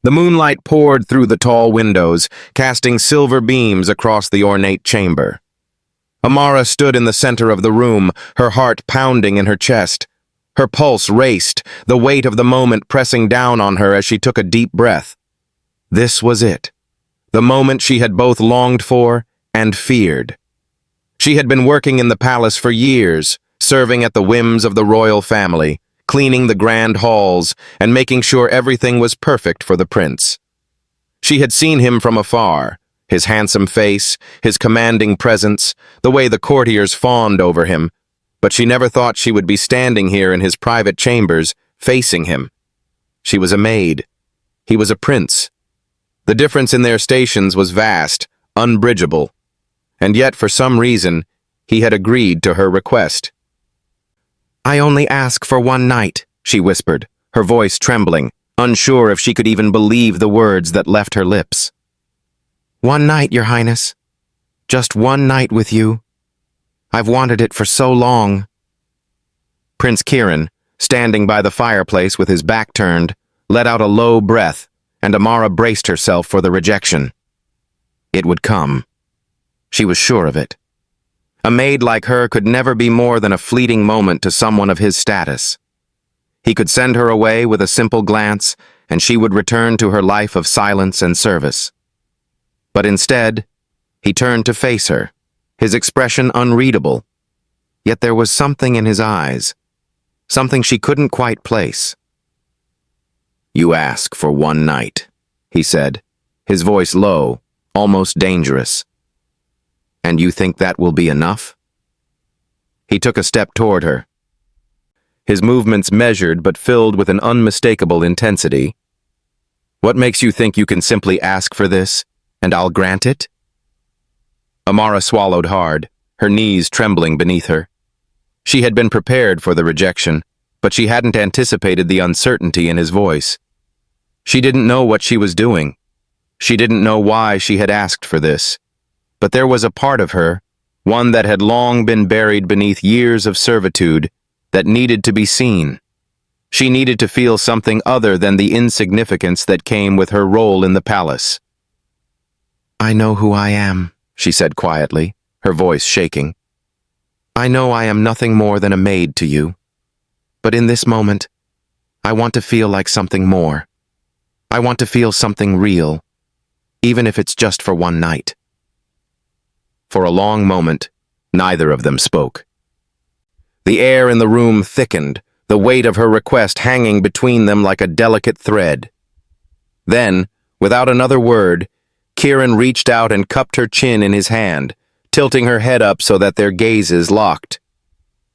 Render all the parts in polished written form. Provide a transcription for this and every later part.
The moonlight poured through the tall windows, casting silver beams across the ornate chamber. Amara stood in the center of the room, her heart pounding in her chest. Her pulse raced, the weight of the moment pressing down on her as she took a deep breath. This was it, the moment she had both longed for and feared. She had been working in the palace for years, serving at the whims of the royal family, cleaning the grand halls, and making sure everything was perfect for the prince. She had seen him from afar, his handsome face, his commanding presence, the way the courtiers fawned over him, but she never thought she would be standing here in his private chambers, facing him. She was a maid. He was a prince. The difference in their stations was vast, unbridgeable, and yet for some reason, he had agreed to her request. "I only ask for one night," she whispered, her voice trembling, unsure if she could even believe the words that left her lips. "One night, Your Highness. Just one night with you. I've wanted it for so long." Prince Kieran, standing by the fireplace with his back turned, let out a low breath, and Amara braced herself for the rejection. It would come. She was sure of it. A maid like her could never be more than a fleeting moment to someone of his status. He could send her away with a simple glance, and she would return to her life of silence and service. But instead, he turned to face her, his expression unreadable. Yet there was something in his eyes, something she couldn't quite place. "You ask for one night," he said, his voice low, almost dangerous. "And you think that will be enough?" He took a step toward her, his movements measured but filled with an unmistakable intensity. "What makes you think you can simply ask for this, and I'll grant it?" Amara swallowed hard, her knees trembling beneath her. She had been prepared for the rejection, but she hadn't anticipated the uncertainty in his voice. She didn't know what she was doing. She didn't know why she had asked for this. But there was a part of her, one that had long been buried beneath years of servitude, that needed to be seen. She needed to feel something other than the insignificance that came with her role in the palace. "I know who I am," she said quietly, her voice shaking. "I know I am nothing more than a maid to you. But in this moment, I want to feel like something more. I want to feel something real, even if it's just for one night." For a long moment, neither of them spoke. The air in the room thickened, the weight of her request hanging between them like a delicate thread. Then, without another word, Kieran reached out and cupped her chin in his hand, tilting her head up so that their gazes locked.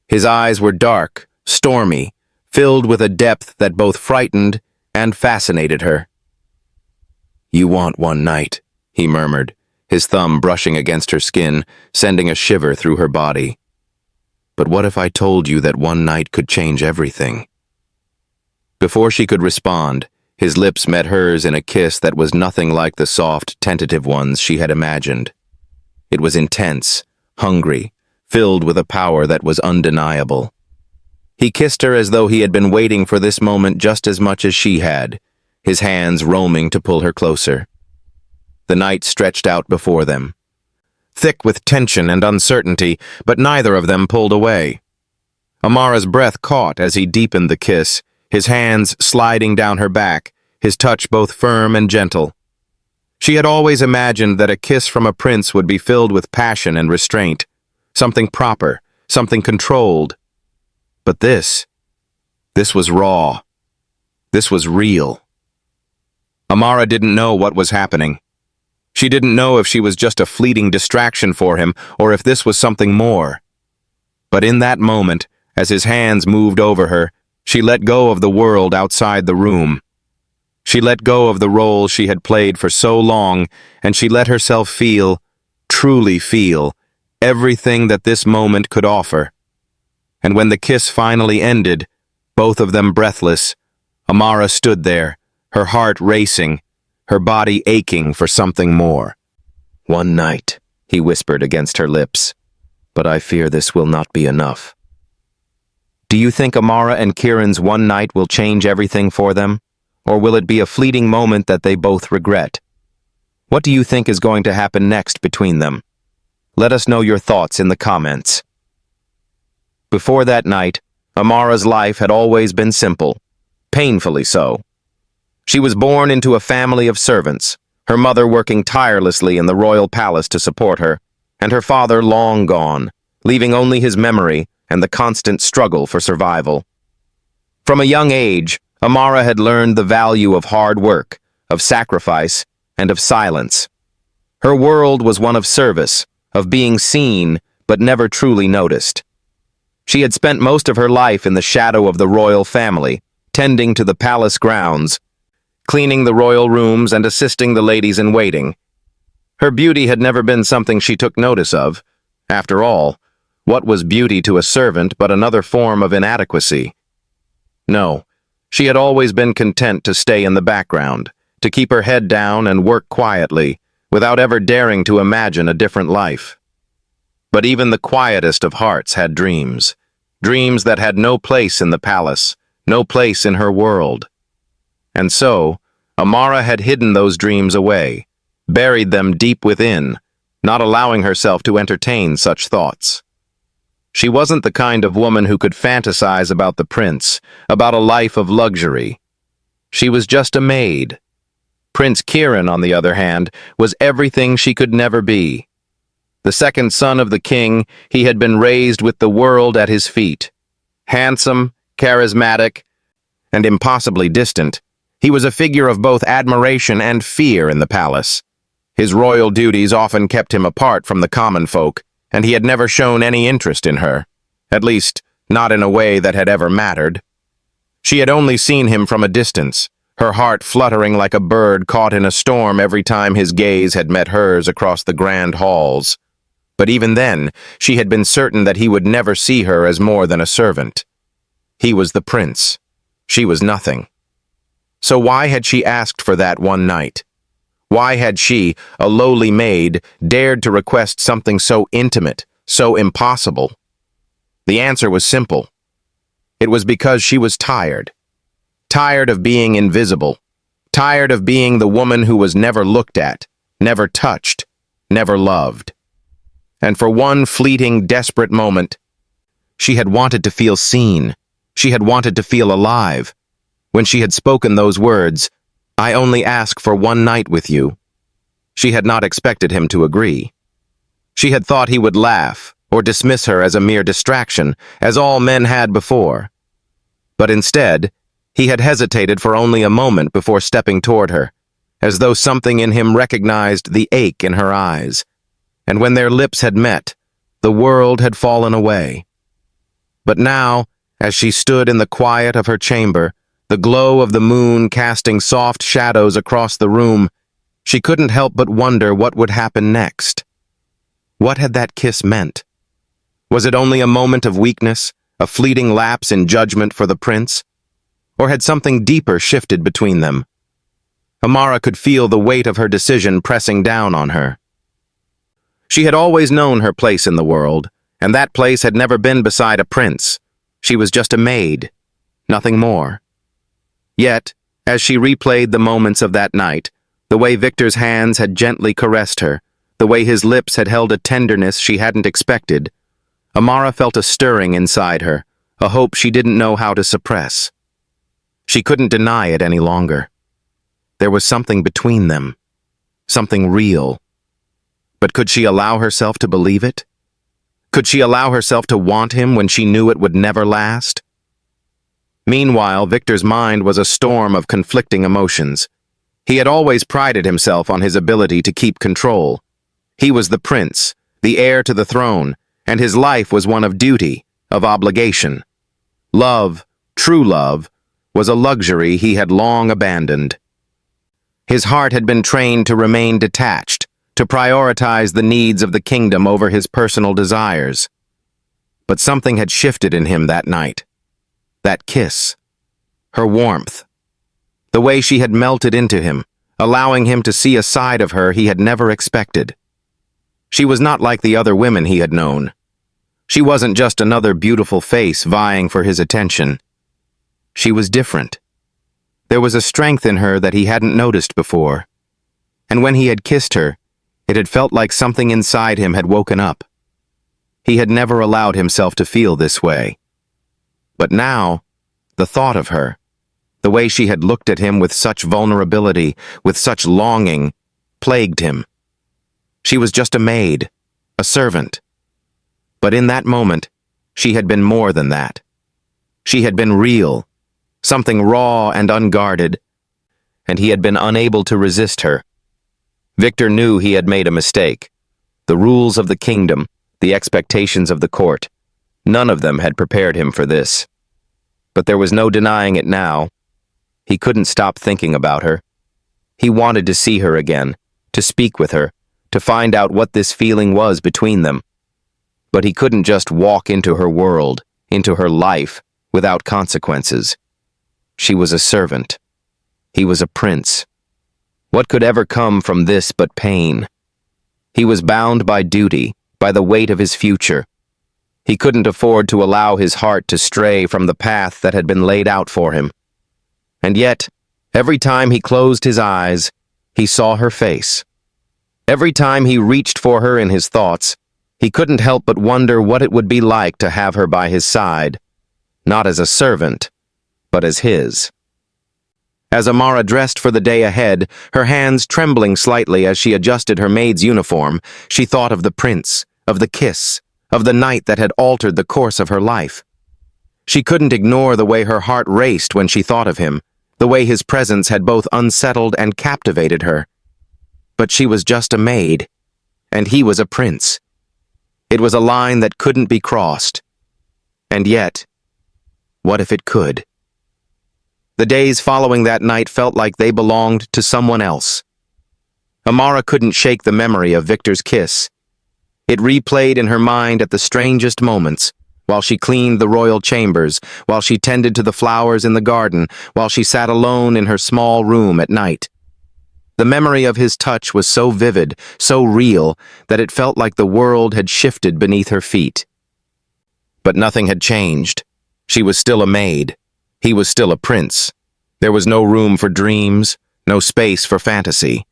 His eyes were dark, stormy, filled with a depth that both frightened and fascinated her. "You want one night," he murmured, his thumb brushing against her skin, sending a shiver through her body. "But what if I told you that one night could change everything?" Before she could respond, his lips met hers in a kiss that was nothing like the soft, tentative ones she had imagined. It was intense, hungry, filled with a power that was undeniable. He kissed her as though he had been waiting for this moment just as much as she had, his hands roaming to pull her closer. The night stretched out before them, thick with tension and uncertainty, but neither of them pulled away. Amara's breath caught as he deepened the kiss, his hands sliding down her back, his touch both firm and gentle. She had always imagined that a kiss from a prince would be filled with passion and restraint, something proper, something controlled. But this was raw. This was real. Amara didn't know what was happening. She didn't know if she was just a fleeting distraction for him or if this was something more. But in that moment, as his hands moved over her, she let go of the world outside the room. She let go of the role she had played for so long, and she let herself feel, truly feel, everything that this moment could offer. And when the kiss finally ended, both of them breathless, Amara stood there, her heart racing, her body aching for something more. "One night," he whispered against her lips, "but I fear this will not be enough." Do you think Amara and Kieran's one night will change everything for them? or will it be a fleeting moment that they both regret? What do you think is going to happen next between them? Let us know your thoughts in the comments. Before that night, Amara's life had always been simple, painfully so. She was born into a family of servants, her mother working tirelessly in the royal palace to support her, and her father long gone, leaving only his memory and the constant struggle for survival. From a young age, Amara had learned the value of hard work, of sacrifice, and of silence. Her world was one of service, of being seen but never truly noticed. She had spent most of her life in the shadow of the royal family, tending to the palace grounds, cleaning the royal rooms and assisting the ladies in waiting. Her beauty had never been something she took notice of. After all, what was beauty to a servant but another form of inadequacy? No, she had always been content to stay in the background, to keep her head down and work quietly, without ever daring to imagine a different life. But even the quietest of hearts had dreams, dreams that had no place in the palace, no place in her world. And so, Amara had hidden those dreams away, buried them deep within, not allowing herself to entertain such thoughts. She wasn't the kind of woman who could fantasize about the prince, about a life of luxury. She was just a maid. Prince Kieran, on the other hand, was everything she could never be. The second son of the king, he had been raised with the world at his feet. Handsome, charismatic, and impossibly distant, he was a figure of both admiration and fear in the palace. His royal duties often kept him apart from the common folk, and he had never shown any interest in her, at least not in a way that had ever mattered. She had only seen him from a distance, her heart fluttering like a bird caught in a storm every time his gaze had met hers across the grand halls. But even then, she had been certain that he would never see her as more than a servant. He was the prince. She was nothing. So why had she asked for that one night? Why had she, a lowly maid, dared to request something so intimate, so impossible? The answer was simple. It was because she was tired. Tired of being invisible. Tired of being the woman who was never looked at, never touched, never loved. And for one fleeting, desperate moment, she had wanted to feel seen. She had wanted to feel alive. When she had spoken those words, "I only ask for one night with you," she had not expected him to agree. She had thought he would laugh or dismiss her as a mere distraction, as all men had before. But instead, he had hesitated for only a moment before stepping toward her, as though something in him recognized the ache in her eyes. And when their lips had met, the world had fallen away. But now, as she stood in the quiet of her chamber, the glow of the moon casting soft shadows across the room, she couldn't help but wonder what would happen next. What had that kiss meant? Was it only a moment of weakness, a fleeting lapse in judgment for the prince? Or had something deeper shifted between them? Amara could feel the weight of her decision pressing down on her. She had always known her place in the world, and that place had never been beside a prince. She was just a maid, nothing more. Yet, as she replayed the moments of that night, the way Victor's hands had gently caressed her, the way his lips had held a tenderness she hadn't expected, Amara felt a stirring inside her, a hope she didn't know how to suppress. She couldn't deny it any longer. There was something between them, something real. But could she allow herself to believe it? Could she allow herself to want him when she knew it would never last? Meanwhile, Victor's mind was a storm of conflicting emotions. He had always prided himself on his ability to keep control. He was the prince, the heir to the throne, and his life was one of duty, of obligation. Love, true love, was a luxury he had long abandoned. His heart had been trained to remain detached, to prioritize the needs of the kingdom over his personal desires. But something had shifted in him that night. That kiss, her warmth, the way she had melted into him, allowing him to see a side of her he had never expected. She was not like the other women he had known. She wasn't just another beautiful face vying for his attention. She was different. There was a strength in her that he hadn't noticed before. And when he had kissed her, it had felt like something inside him had woken up. He had never allowed himself to feel this way. But now, the thought of her, the way she had looked at him with such vulnerability, with such longing, plagued him. She was just a maid, a servant. But in that moment, she had been more than that. She had been real, something raw and unguarded, and he had been unable to resist her. Victor knew he had made a mistake. The rules of the kingdom, the expectations of the court, none of them had prepared him for this. But there was no denying it now. He couldn't stop thinking about her. He wanted to see her again, to speak with her, to find out what this feeling was between them. But he couldn't just walk into her world, into her life, without consequences. She was a servant. He was a prince. What could ever come from this but pain? He was bound by duty, by the weight of his future. He couldn't afford to allow his heart to stray from the path that had been laid out for him. And yet, every time he closed his eyes, he saw her face. Every time he reached for her in his thoughts, he couldn't help but wonder what it would be like to have her by his side, not as a servant, but as his. As Amara dressed for the day ahead, her hands trembling slightly as she adjusted her maid's uniform, she thought of the prince, of the kiss, of the night that had altered the course of her life. She couldn't ignore the way her heart raced when she thought of him, the way his presence had both unsettled and captivated her. But she was just a maid, and he was a prince. It was a line that couldn't be crossed. And yet, what if it could? The days following that night felt like they belonged to someone else. Amara couldn't shake the memory of Victor's kiss. It replayed in her mind at the strangest moments, while she cleaned the royal chambers, while she tended to the flowers in the garden, while she sat alone in her small room at night. The memory of his touch was so vivid, so real, that it felt like the world had shifted beneath her feet. But nothing had changed. She was still a maid. He was still a prince. There was no room for dreams, no space for fantasy.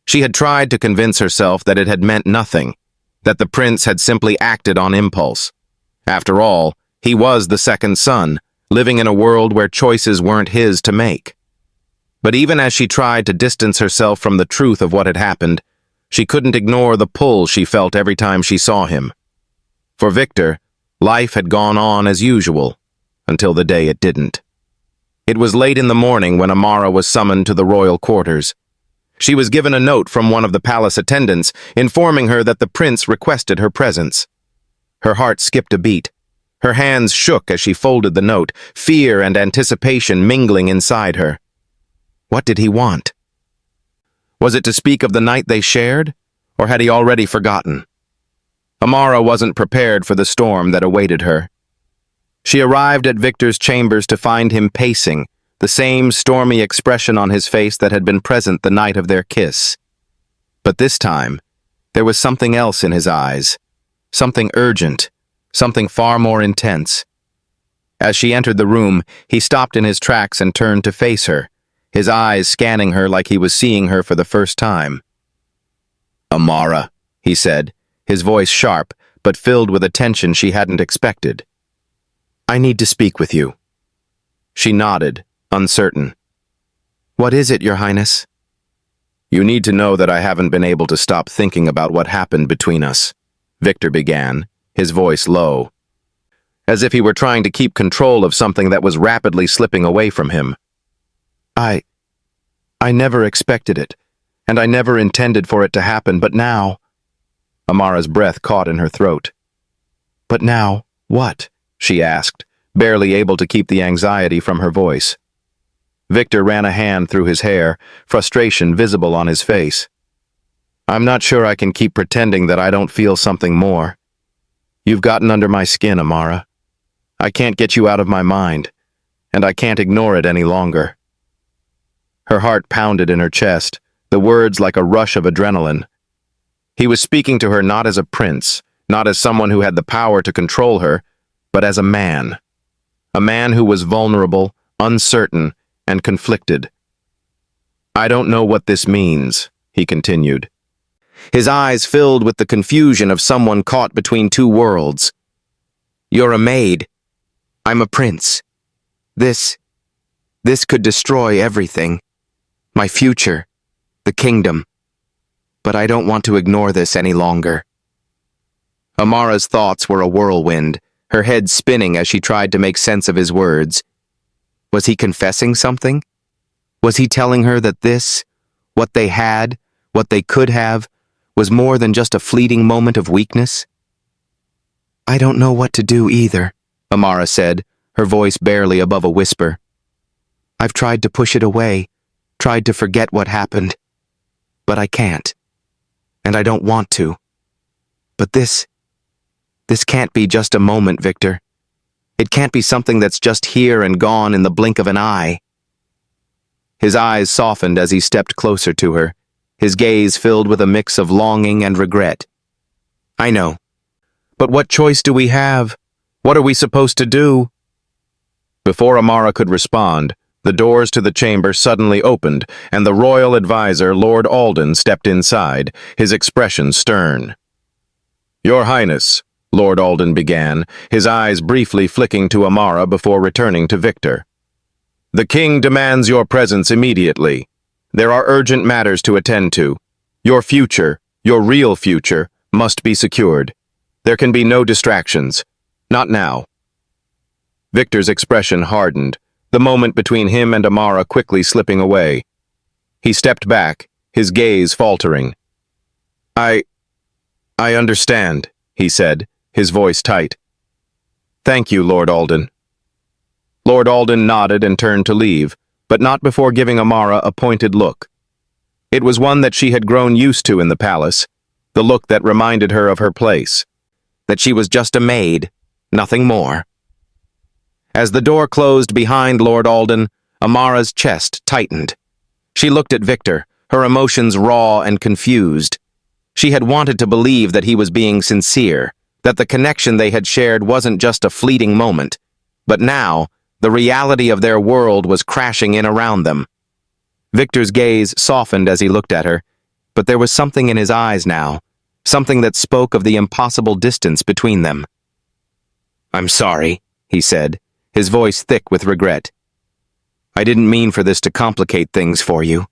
She had tried to convince herself that it had meant nothing, that the prince had simply acted on impulse. After all, he was the second son, living in a world where choices weren't his to make. But even as she tried to distance herself from the truth of what had happened, she couldn't ignore the pull she felt every time she saw him. For Victor, life had gone on as usual, until the day it didn't. It was late in the morning when Amara was summoned to the royal quarters. She was given a note from one of the palace attendants informing her that the prince requested her presence. Her heart skipped a beat. Her hands shook as she folded the note, fear and anticipation mingling inside her. What did he want? Was it to speak of the night they shared, or had he already forgotten? Amara wasn't prepared for the storm that awaited her. She arrived at Victor's chambers to find him pacing, the same stormy expression on his face that had been present the night of their kiss. But this time, there was something else in his eyes, something urgent, something far more intense. As she entered the room, he stopped in his tracks and turned to face her, his eyes scanning her like he was seeing her for the first time. "Amara," he said, his voice sharp, but filled with a tension she hadn't expected. "I need to speak with you." She nodded, uncertain. "What is it, Your Highness?" "You need to know that I haven't been able to stop thinking about what happened between us," Victor began, his voice low, as if he were trying to keep control of something that was rapidly slipping away from him. I never expected it, and I never intended for it to happen, but now—" Amara's breath caught in her throat. "But now, what?" she asked, barely able to keep the anxiety from her voice. Victor ran a hand through his hair, frustration visible on his face. "I'm not sure I can keep pretending that I don't feel something more. You've gotten under my skin, Amara. I can't get you out of my mind, and I can't ignore it any longer." Her heart pounded in her chest, the words like a rush of adrenaline. He was speaking to her not as a prince, not as someone who had the power to control her, but as a man who was vulnerable, uncertain, and conflicted. "I don't know what this means," he continued. His eyes filled with the confusion of someone caught between two worlds. "You're a maid. I'm a prince. This could destroy everything. My future, the kingdom. But I don't want to ignore this any longer." Amara's thoughts were a whirlwind, her head spinning as she tried to make sense of his words. Was he confessing something? Was he telling her that this, what they had, what they could have, was more than just a fleeting moment of weakness? "I don't know what to do either," Amara said, her voice barely above a whisper. "I've tried to push it away, tried to forget what happened. But I can't. And I don't want to. But this can't be just a moment, Victor. It can't be something that's just here and gone in the blink of an eye." His eyes softened as he stepped closer to her, his gaze filled with a mix of longing and regret. "I know. But what choice do we have? What are we supposed to do?" Before Amara could respond, the doors to the chamber suddenly opened, and the royal advisor, Lord Alden, stepped inside, his expression stern. "Your Highness," Lord Alden began, his eyes briefly flicking to Amara before returning to Victor. "The king demands your presence immediately. There are urgent matters to attend to. Your future, your real future, must be secured. There can be no distractions. Not now." Victor's expression hardened, the moment between him and Amara quickly slipping away. He stepped back, his gaze faltering. I understand," he said, his voice tight. "Thank you, Lord Alden." Lord Alden nodded and turned to leave, but not before giving Amara a pointed look. It was one that she had grown used to in the palace, the look that reminded her of her place, that she was just a maid, nothing more. As the door closed behind Lord Alden, Amara's chest tightened. She looked at Victor, her emotions raw and confused. She had wanted to believe that he was being sincere, that the connection they had shared wasn't just a fleeting moment, but now, the reality of their world was crashing in around them. Victor's gaze softened as he looked at her, but there was something in his eyes now, something that spoke of the impossible distance between them. "I'm sorry," he said, his voice thick with regret. "I didn't mean for this to complicate things for you."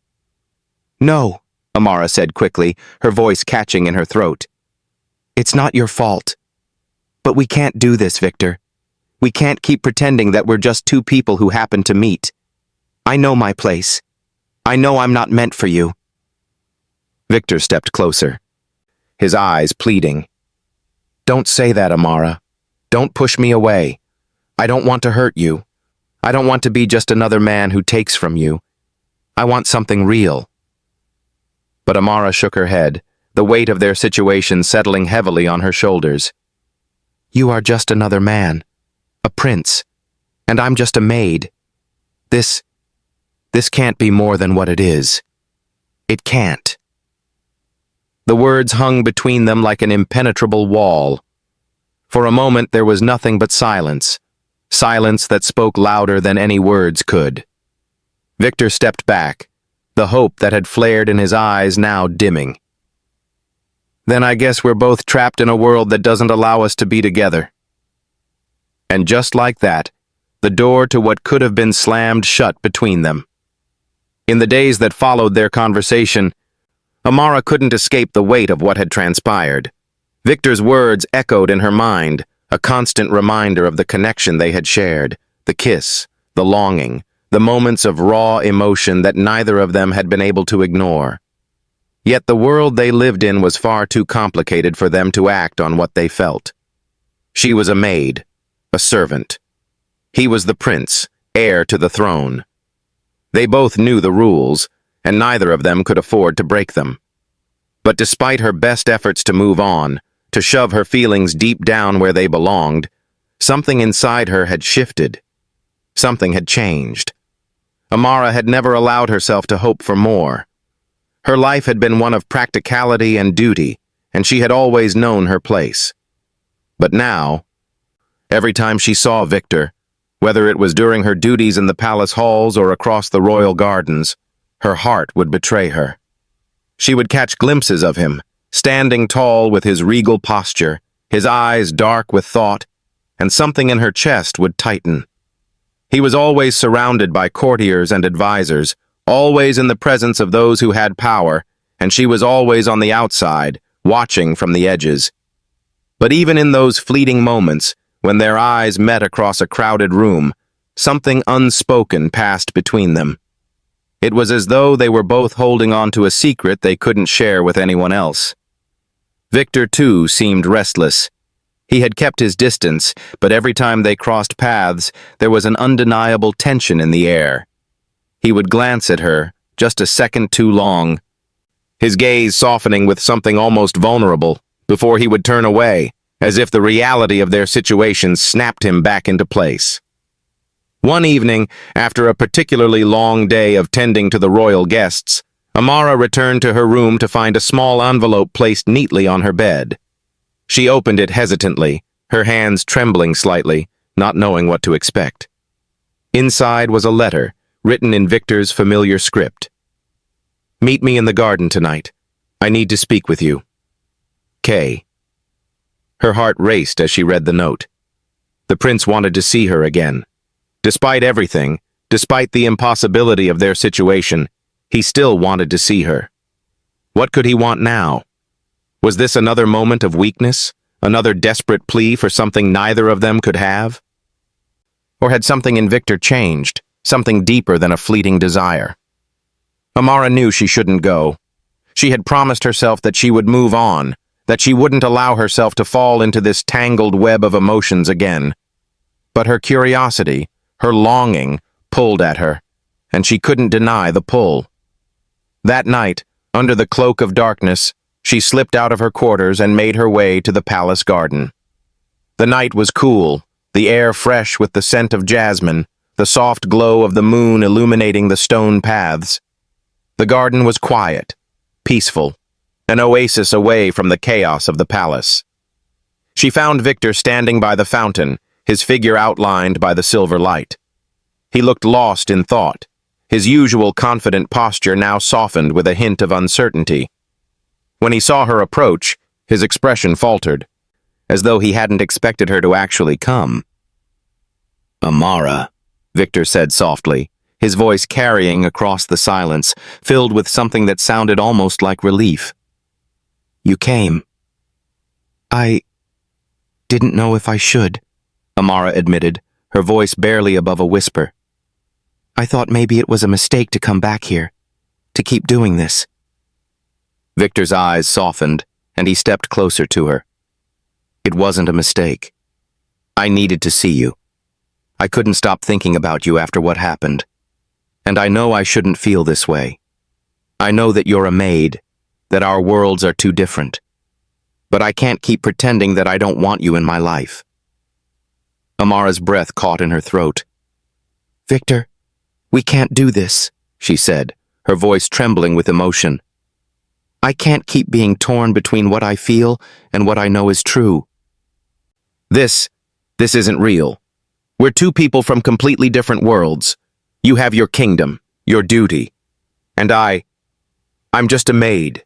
"No," Amara said quickly, her voice catching in her throat. "It's not your fault. But we can't do this, Victor. We can't keep pretending that we're just two people who happen to meet. I know my place. I know I'm not meant for you." Victor stepped closer, his eyes pleading. "Don't say that, Amara. Don't push me away. I don't want to hurt you. I don't want to be just another man who takes from you. I want something real." But Amara shook her head, the weight of their situation settling heavily on her shoulders. "You are just another man, a prince, and I'm just a maid. This can't be more than what it is. It can't." The words hung between them like an impenetrable wall. For a moment there was nothing but silence, silence that spoke louder than any words could. Victor stepped back, the hope that had flared in his eyes now dimming. "Then I guess we're both trapped in a world that doesn't allow us to be together." And just like that, the door to what could have been slammed shut between them. In the days that followed their conversation, Amara couldn't escape the weight of what had transpired. Victor's words echoed in her mind, a constant reminder of the connection they had shared, the kiss, the longing, the moments of raw emotion that neither of them had been able to ignore. Yet the world they lived in was far too complicated for them to act on what they felt. She was a maid, a servant. He was the prince, heir to the throne. They both knew the rules, and neither of them could afford to break them. But despite her best efforts to move on, to shove her feelings deep down where they belonged, something inside her had shifted. Something had changed. Amara had never allowed herself to hope for more. Her life had been one of practicality and duty, and she had always known her place. But now, every time she saw Victor, Whether it was during her duties in the palace halls or across the royal gardens, her heart would betray her. She would catch glimpses of him, standing tall with his regal posture, his eyes dark with thought, and something in her chest would tighten. He was always surrounded by courtiers and advisers, always in the presence of those who had power, and she was always on the outside, watching from the edges. But even in those fleeting moments, when their eyes met across a crowded room, something unspoken passed between them. It was as though they were both holding on to a secret they couldn't share with anyone else. Victor, too, seemed restless. He had kept his distance, but every time they crossed paths, there was an undeniable tension in the air. He would glance at her, just a second too long, his gaze softening with something almost vulnerable, before he would turn away, as if the reality of their situation snapped him back into place. One evening, after a particularly long day of tending to the royal guests, Amara returned to her room to find a small envelope placed neatly on her bed. She opened it hesitantly, her hands trembling slightly, not knowing what to expect. Inside was a letter, written in Victor's familiar script. "Meet me in the garden tonight. I need to speak with you. K." Her heart raced as she read the note. The prince wanted to see her again. Despite everything, despite the impossibility of their situation, he still wanted to see her. What could he want now? Was this another moment of weakness, another desperate plea for something neither of them could have? Or had something in Victor changed, something deeper than a fleeting desire? Amara knew she shouldn't go. She had promised herself that she would move on, that she wouldn't allow herself to fall into this tangled web of emotions again. But her curiosity, her longing, pulled at her, and she couldn't deny the pull. That night, under the cloak of darkness, she slipped out of her quarters and made her way to the palace garden. The night was cool, the air fresh with the scent of jasmine, the soft glow of the moon illuminating the stone paths. The garden was quiet, peaceful, an oasis away from the chaos of the palace. She found Victor standing by the fountain, his figure outlined by the silver light. He looked lost in thought, his usual confident posture now softened with a hint of uncertainty. When he saw her approach, his expression faltered, as though he hadn't expected her to actually come. "Amara," Victor said softly, his voice carrying across the silence, filled with something that sounded almost like relief. "You came." "I didn't know if I should," Amara admitted, her voice barely above a whisper. "I thought maybe it was a mistake to come back here, to keep doing this." Victor's eyes softened, and he stepped closer to her. "It wasn't a mistake. I needed to see you. I couldn't stop thinking about you after what happened. And I know I shouldn't feel this way. I know that you're a maid, that our worlds are too different. But I can't keep pretending that I don't want you in my life." Amara's breath caught in her throat. "Victor, we can't do this," she said, her voice trembling with emotion. "I can't keep being torn between what I feel and what I know is true. This isn't real. We're two people from completely different worlds. You have your kingdom, your duty. And I'm just a maid.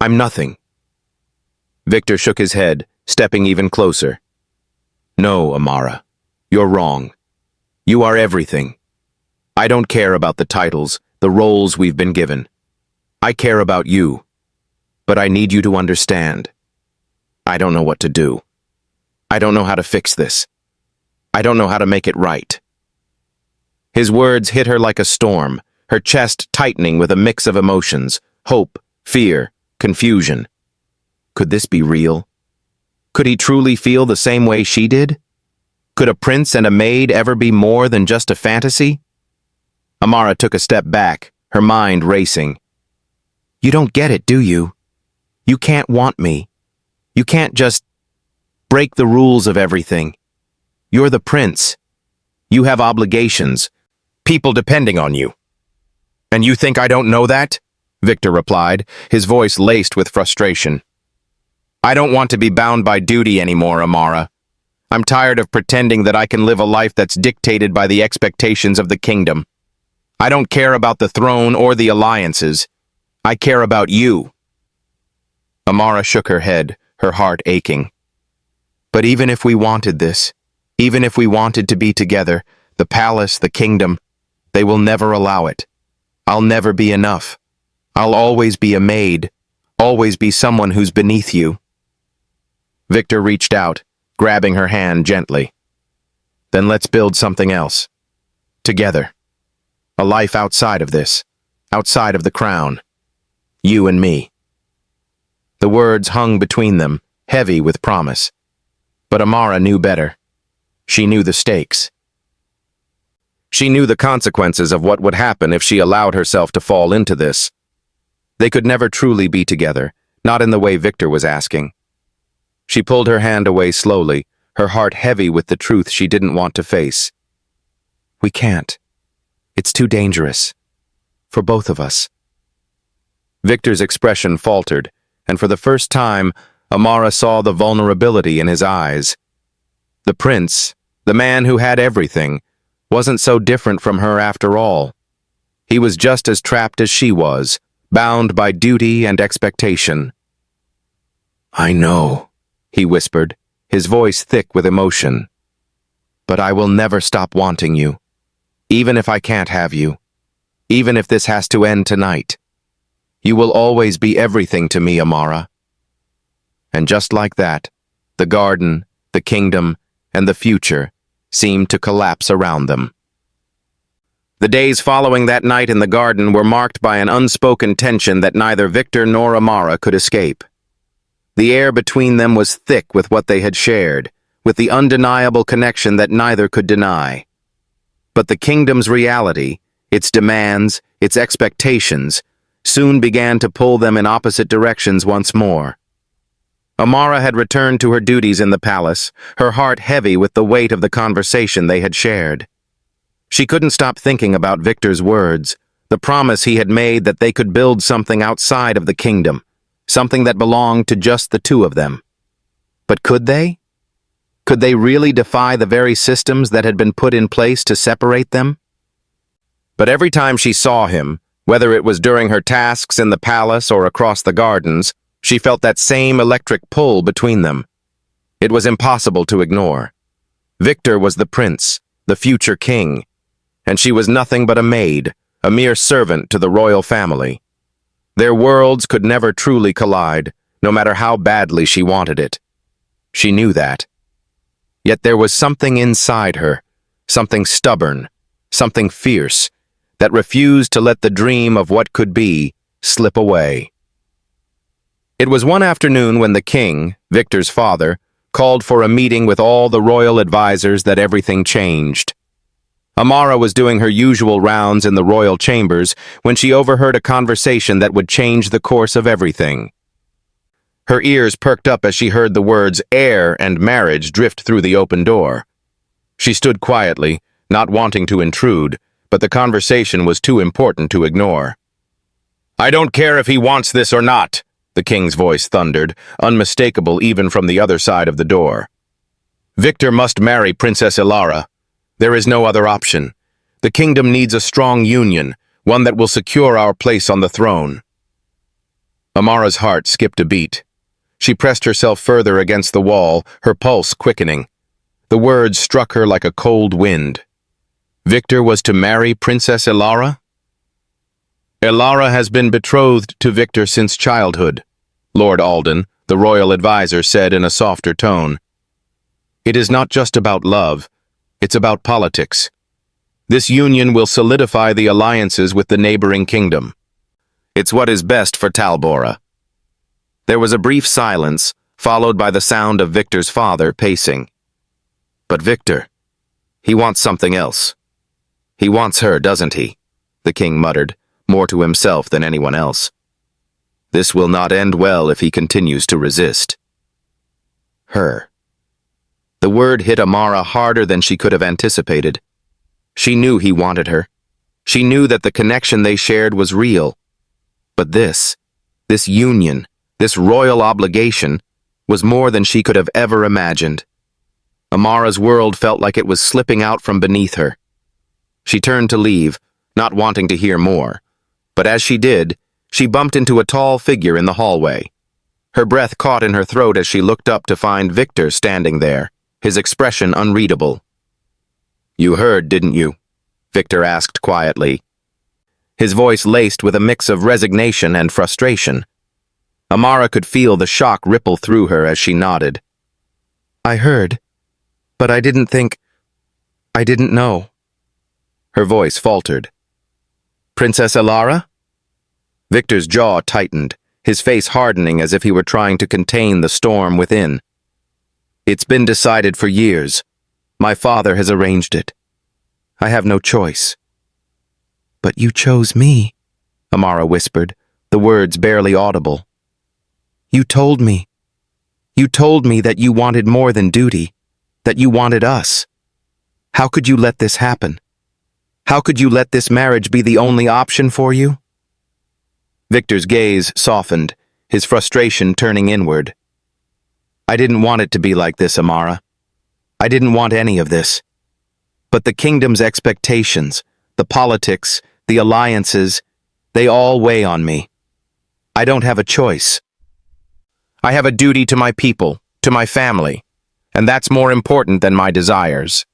I'm nothing." Victor shook his head, stepping even closer. "No, Amara, you're wrong. You are everything. I don't care about the titles, the roles we've been given. I care about you. But I need you to understand. I don't know what to do. I don't know how to fix this. I don't know how to make it right." His words hit her like a storm, her chest tightening with a mix of emotions, hope, fear, confusion. Could this be real? Could he truly feel the same way she did? Could a prince and a maid ever be more than just a fantasy? Amara took a step back, her mind racing. "You don't get it, do you? You can't want me. You can't just break the rules of everything. You're the prince. You have obligations, people depending on you." "And you think I don't know that?" Victor replied, his voice laced with frustration. "I don't want to be bound by duty anymore, Amara. I'm tired of pretending that I can live a life that's dictated by the expectations of the kingdom. I don't care about the throne or the alliances. I care about you." Amara shook her head, her heart aching. "But even if we wanted this, even if we wanted to be together, the palace, the kingdom, they will never allow it. I'll never be enough. I'll always be a maid, always be someone who's beneath you." Victor reached out, grabbing her hand gently. "Then let's build something else. Together. A life outside of this, outside of the crown. You and me." The words hung between them, heavy with promise. But Amara knew better. She knew the stakes. She knew the consequences of what would happen if she allowed herself to fall into this. They could never truly be together, not in the way Victor was asking. She pulled her hand away slowly, her heart heavy with the truth she didn't want to face. "We can't. It's too dangerous. For both of us." Victor's expression faltered, and for the first time, Amara saw the vulnerability in his eyes. The prince, the man who had everything, wasn't so different from her after all. He was just as trapped as she was, bound by duty and expectation. "I know," he whispered, his voice thick with emotion. "But I will never stop wanting you, even if I can't have you, even if this has to end tonight. You will always be everything to me, Amara." And just like that, the garden, the kingdom, and the future seemed to collapse around them. The days following that night in the garden were marked by an unspoken tension that neither Victor nor Amara could escape. The air between them was thick with what they had shared, with the undeniable connection that neither could deny. But the kingdom's reality, its demands, its expectations, soon began to pull them in opposite directions once more. Amara had returned to her duties in the palace, her heart heavy with the weight of the conversation they had shared. She couldn't stop thinking about Victor's words, the promise he had made that they could build something outside of the kingdom, something that belonged to just the two of them. But could they? Could they really defy the very systems that had been put in place to separate them? But every time she saw him, whether it was during her tasks in the palace or across the gardens, she felt that same electric pull between them. It was impossible to ignore. Victor was the prince, the future king, and she was nothing but a maid, a mere servant to the royal family. Their worlds could never truly collide, no matter how badly she wanted it. She knew that. Yet there was something inside her, something stubborn, something fierce, that refused to let the dream of what could be slip away. It was one afternoon when the king, Victor's father, called for a meeting with all the royal advisors that everything changed. Amara was doing her usual rounds in the royal chambers when she overheard a conversation that would change the course of everything. Her ears perked up as she heard the words heir and marriage drift through the open door. She stood quietly, not wanting to intrude, but the conversation was too important to ignore. "I don't care if he wants this or not," the king's voice thundered, unmistakable even from the other side of the door. "Victor must marry Princess Ilara. There is no other option. The kingdom needs a strong union, one that will secure our place on the throne." Amara's heart skipped a beat. She pressed herself further against the wall, her pulse quickening. The words struck her like a cold wind. Victor was to marry Princess Ilara? "Ilara has been betrothed to Victor since childhood," Lord Alden, the royal advisor, said in a softer tone. "It is not just about love, it's about politics. This union will solidify the alliances with the neighboring kingdom. It's what is best for Talbora." There was a brief silence, followed by the sound of Victor's father pacing. "But Victor, he wants something else. He wants her, doesn't he?" the king muttered, more to himself than anyone else. "This will not end well if he continues to resist." Her. The word hit Amara harder than she could have anticipated. She knew he wanted her. She knew that the connection they shared was real. But this union, this royal obligation, was more than she could have ever imagined. Amara's world felt like it was slipping out from beneath her. She turned to leave, not wanting to hear more. But as she did, she bumped into a tall figure in the hallway. Her breath caught in her throat as she looked up to find Victor standing there, his expression unreadable. "You heard, didn't you?" Victor asked quietly, his voice laced with a mix of resignation and frustration. Amara could feel the shock ripple through her as she nodded. "I heard, but I didn't know." Her voice faltered. "Princess Alara?" Victor's jaw tightened, his face hardening as if he were trying to contain the storm within. "It's been decided for years. My father has arranged it. I have no choice." "But you chose me," Amara whispered, the words barely audible. You told me that you wanted more than duty, that you wanted us. How could you let this happen? How could you let this marriage be the only option for you?" Victor's gaze softened, his frustration turning inward. "I didn't want it to be like this, Amara. I didn't want any of this. But the kingdom's expectations, the politics, the alliances, they all weigh on me. I don't have a choice. I have a duty to my people, to my family, and that's more important than my desires."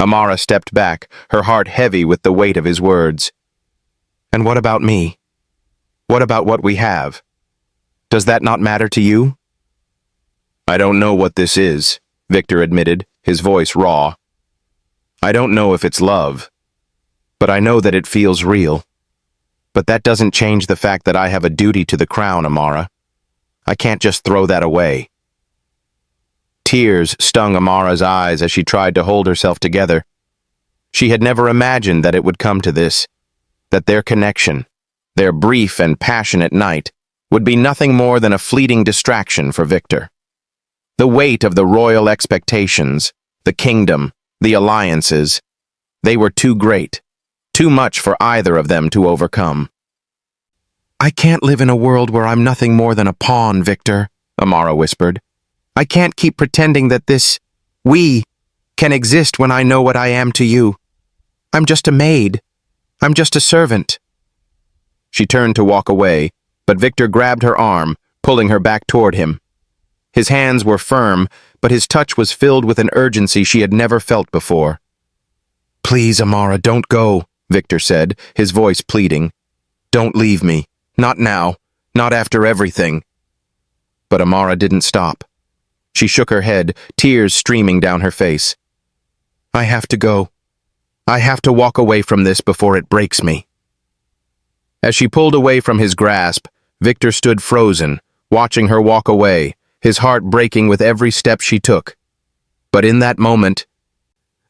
Amara stepped back, her heart heavy with the weight of his words. "And what about me? What about what we have? Does that not matter to you?" "I don't know what this is," Victor admitted, his voice raw. "I don't know if it's love, but I know that it feels real. But that doesn't change the fact that I have a duty to the crown, Amara. I can't just throw that away." Tears stung Amara's eyes as she tried to hold herself together. She had never imagined that it would come to this, that their connection, their brief and passionate night, would be nothing more than a fleeting distraction for Victor. The weight of the royal expectations, the kingdom, the alliances, they were too great, too much for either of them to overcome. "I can't live in a world where I'm nothing more than a pawn, Victor," Amara whispered. "I can't keep pretending that we can exist when I know what I am to you. I'm just a maid. I'm just a servant." She turned to walk away, but Victor grabbed her arm, pulling her back toward him. His hands were firm, but his touch was filled with an urgency she had never felt before. "Please, Amara, don't go," Victor said, his voice pleading. "Don't leave me. Not now. Not after everything." But Amara didn't stop. She shook her head, tears streaming down her face. "I have to go. I have to walk away from this before it breaks me." As she pulled away from his grasp, Victor stood frozen, watching her walk away, his heart breaking with every step she took. But in that moment,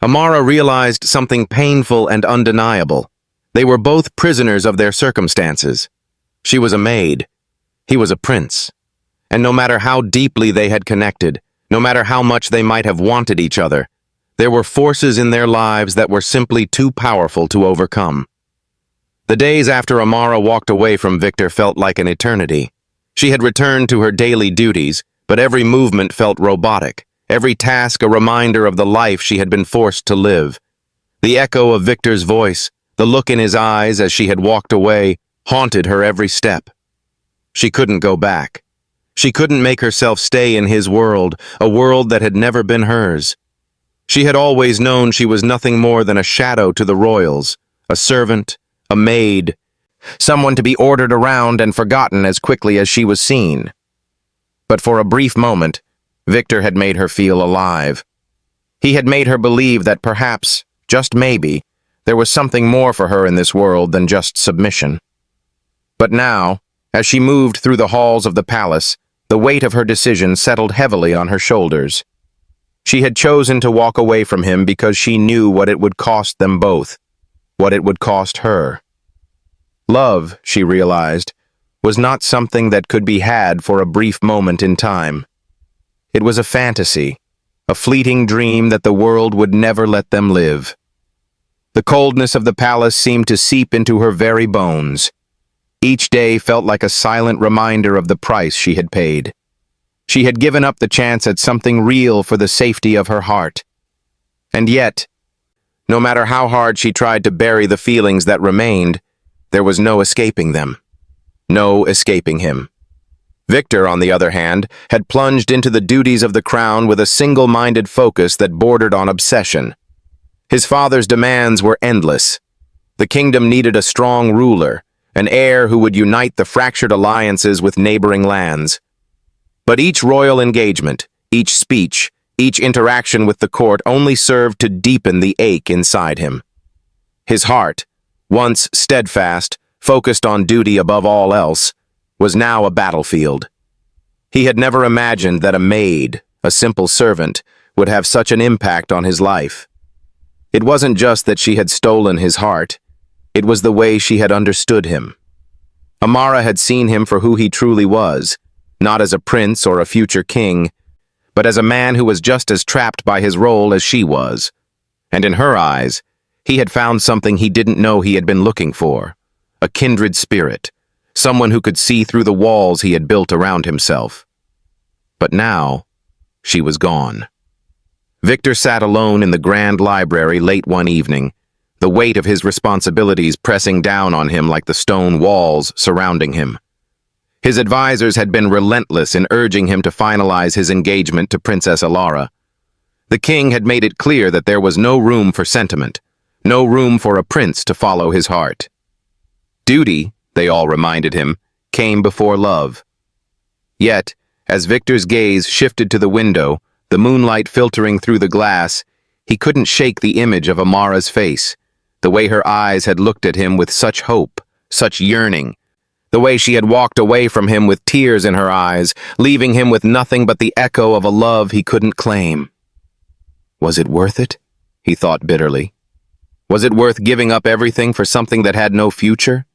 Amara realized something painful and undeniable. They were both prisoners of their circumstances. She was a maid. He was a prince. And no matter how deeply they had connected, no matter how much they might have wanted each other, there were forces in their lives that were simply too powerful to overcome. The days after Amara walked away from Victor felt like an eternity. She had returned to her daily duties, but every movement felt robotic, every task a reminder of the life she had been forced to live. The echo of Victor's voice, the look in his eyes as she had walked away, haunted her every step. She couldn't go back. She couldn't make herself stay in his world, a world that had never been hers. She had always known she was nothing more than a shadow to the royals, a servant, a maid, someone to be ordered around and forgotten as quickly as she was seen. But for a brief moment, Victor had made her feel alive. He had made her believe that perhaps, just maybe, there was something more for her in this world than just submission. But now, as she moved through the halls of the palace, the weight of her decision settled heavily on her shoulders. She had chosen to walk away from him because she knew what it would cost them both, what it would cost her. Love, she realized, was not something that could be had for a brief moment in time. It was a fantasy, a fleeting dream that the world would never let them live. The coldness of the palace seemed to seep into her very bones. Each day felt like a silent reminder of the price she had paid. She had given up the chance at something real for the safety of her heart. And yet, no matter how hard she tried to bury the feelings that remained, there was no escaping them. No escaping him. Victor, on the other hand, had plunged into the duties of the crown with a single-minded focus that bordered on obsession. His father's demands were endless. The kingdom needed a strong ruler, an heir who would unite the fractured alliances with neighboring lands. But each royal engagement, each speech, each interaction with the court only served to deepen the ache inside him. His heart, once steadfast, focused on duty above all else, was now a battlefield. He had never imagined that a maid, a simple servant, would have such an impact on his life. It wasn't just that she had stolen his heart, it was the way she had understood him. Amara had seen him for who he truly was, not as a prince or a future king, but as a man who was just as trapped by his role as she was. And in her eyes, he had found something he didn't know he had been looking for, a kindred spirit, someone who could see through the walls he had built around himself. But now, she was gone. Victor sat alone in the grand library late one evening, the weight of his responsibilities pressing down on him like the stone walls surrounding him. His advisors had been relentless in urging him to finalize his engagement to Princess Alara. The king had made it clear that there was no room for sentiment, no room for a prince to follow his heart. Duty, they all reminded him, came before love. Yet, as Victor's gaze shifted to the window, the moonlight filtering through the glass, he couldn't shake the image of Amara's face, the way her eyes had looked at him with such hope, such yearning, the way she had walked away from him with tears in her eyes, leaving him with nothing but the echo of a love he couldn't claim. Was it worth it? He thought bitterly. Was it worth giving up everything for something that had no future?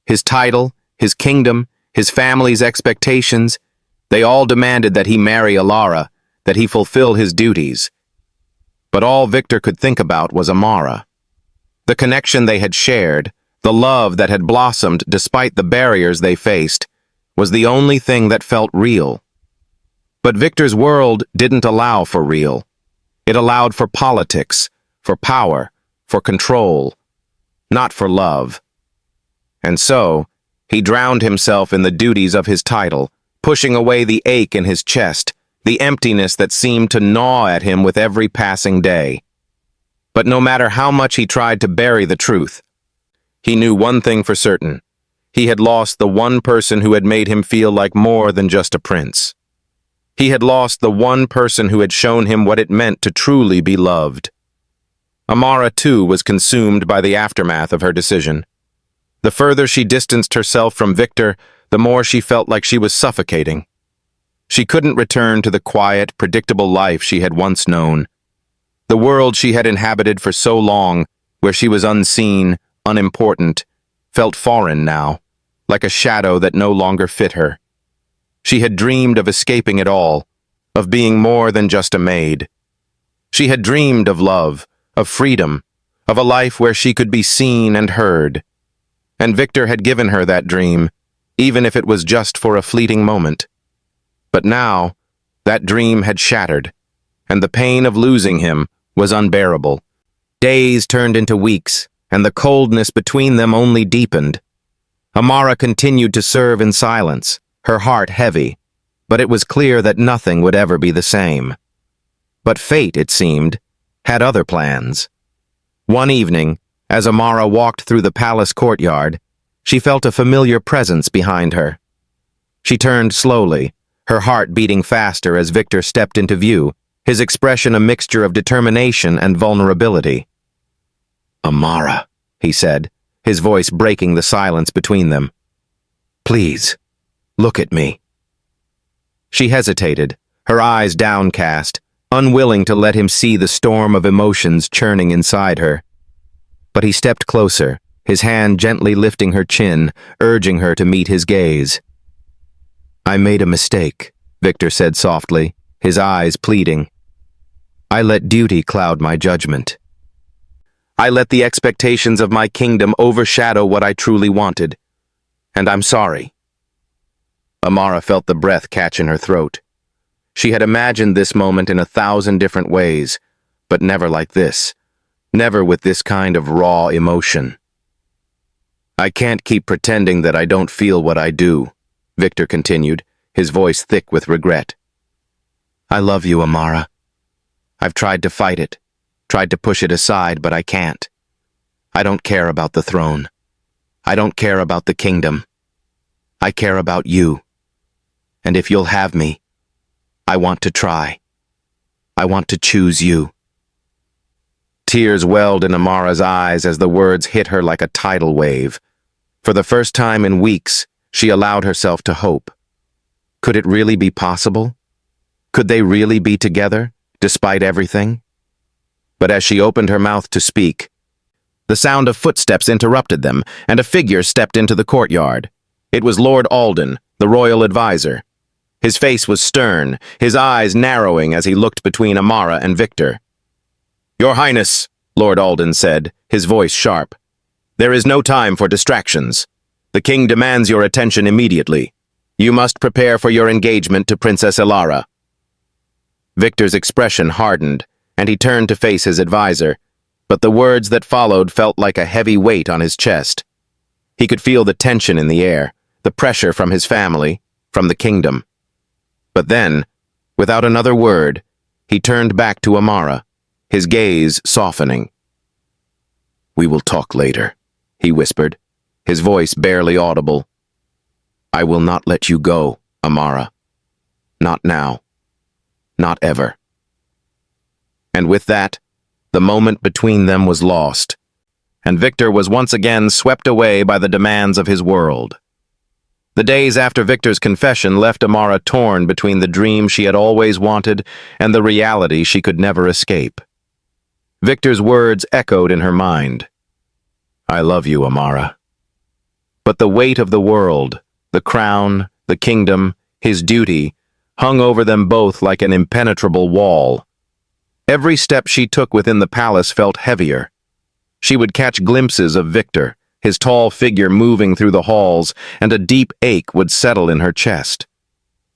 His title, his kingdom, his family's expectations, they all demanded that he marry Alara, that he fulfill his duties. But all Victor could think about was Amara. The connection they had shared, the love that had blossomed despite the barriers they faced, was the only thing that felt real. But Victor's world didn't allow for real. It allowed for politics, for power, for control, not for love. And so, he drowned himself in the duties of his title, pushing away the ache in his chest, the emptiness that seemed to gnaw at him with every passing day. But no matter how much he tried to bury the truth, he knew one thing for certain. He had lost the one person who had made him feel like more than just a prince. He had lost the one person who had shown him what it meant to truly be loved. Amara, too, was consumed by the aftermath of her decision. The further she distanced herself from Victor, the more she felt like she was suffocating. She couldn't return to the quiet, predictable life she had once known. The world she had inhabited for so long, where she was unseen, unimportant, felt foreign now, like a shadow that no longer fit her. She had dreamed of escaping it all, of being more than just a maid. She had dreamed of love, of freedom, of a life where she could be seen and heard. And Victor had given her that dream, even if it was just for a fleeting moment. But now, that dream had shattered, and the pain of losing him was unbearable. Days turned into weeks, and the coldness between them only deepened. Amara continued to serve in silence, her heart heavy, but it was clear that nothing would ever be the same. But fate, it seemed, had other plans. One evening, as Amara walked through the palace courtyard, she felt a familiar presence behind her. She turned slowly, her heart beating faster as Victor stepped into view, his expression a mixture of determination and vulnerability. "Amara," he said, his voice breaking the silence between them. "Please, look at me." She hesitated, her eyes downcast, unwilling to let him see the storm of emotions churning inside her. But he stepped closer, his hand gently lifting her chin, urging her to meet his gaze. "I made a mistake," Victor said softly, his eyes pleading. "I let duty cloud my judgment. I let the expectations of my kingdom overshadow what I truly wanted. And I'm sorry." Amara felt the breath catch in her throat. She had imagined this moment in 1,000 different ways, but never like this. Never with this kind of raw emotion. "I can't keep pretending that I don't feel what I do," Victor continued, his voice thick with regret. "I love you, Amara. I've tried to fight it, tried to push it aside, but I can't. I don't care about the throne. I don't care about the kingdom. I care about you. And if you'll have me, I want to try. I want to choose you." Tears welled in Amara's eyes as the words hit her like a tidal wave. For the first time in weeks, she allowed herself to hope. Could it really be possible? Could they really be together, despite everything? But as she opened her mouth to speak, the sound of footsteps interrupted them, and a figure stepped into the courtyard. It was Lord Alden, the royal advisor. His face was stern, his eyes narrowing as he looked between Amara and Victor. "Your Highness," Lord Alden said, his voice sharp, "there is no time for distractions. The king demands your attention immediately. You must prepare for your engagement to Princess Ilara." Victor's expression hardened, and he turned to face his advisor, but the words that followed felt like a heavy weight on his chest. He could feel the tension in the air, the pressure from his family, from the kingdom. But then, without another word, he turned back to Amara, his gaze softening. "We will talk later," he whispered, his voice barely audible. "I will not let you go, Amara. Not now. Not ever." And with that, the moment between them was lost, and Victor was once again swept away by the demands of his world. The days after Victor's confession left Amara torn between the dream she had always wanted and the reality she could never escape. Victor's words echoed in her mind. "I love you, Amara." But the weight of the world, the crown, the kingdom, his duty, hung over them both like an impenetrable wall. Every step she took within the palace felt heavier. She would catch glimpses of Victor, his tall figure moving through the halls, and a deep ache would settle in her chest.